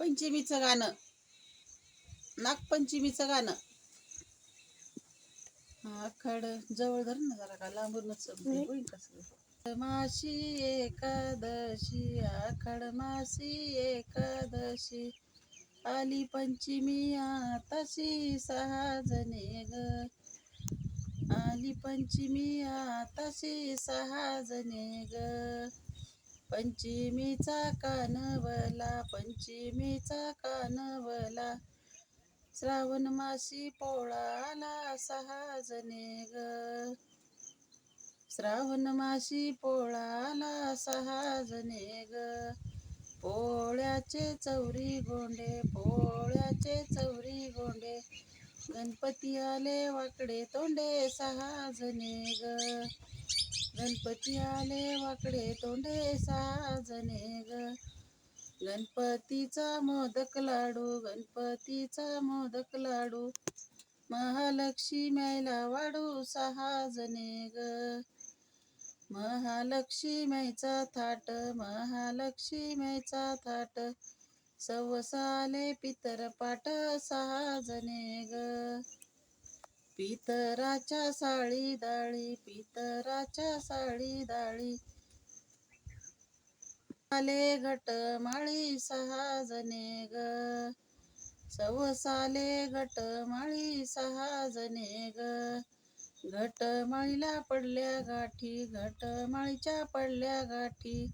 नागपंचमीचं गाणं. नागपंचमीचं गाणं. आखाड जवळ धर ना जरा, का लांबूनच होईन कसं. माशी एकादशी, आखाड मासी एकादशी, आली पंचमी आताशी 6 जणे ग, आली पंचमी आताशी 6 जणे ग. पंचमीचा कानवला, पंचमीचा कानवला, श्रावण मासी पोळा आला 6 जणे ग, श्रावण मासी पोळा आला 6 जणे ग. पोळ्याचे चौरी गोंडे, पोळ्याचे चौरी गोंडे, गणपती आले वाकडे तोंडे 6 जणे ग, गणपती आले वाकडे तोंडे 6 जणे ग. गणपतीचा मोदक लाडू, गणपतीचा मोदक लाडू, महालक्ष्मीला वाढू 6 जणे ग, महालक्ष्मीचा थाट, महालक्ष्मीचा थाट, सवसाले पितर पाट 6 जणे ग. पितराच्या साळी दाळी, पितराच्या साळी दाळी, आले घट माळी 6 जणे ग, सवसाले घट माळी 6 जणे ग. घटमाळीला पडल्या गाठी, घटमाळीच्या पडल्या गाठी,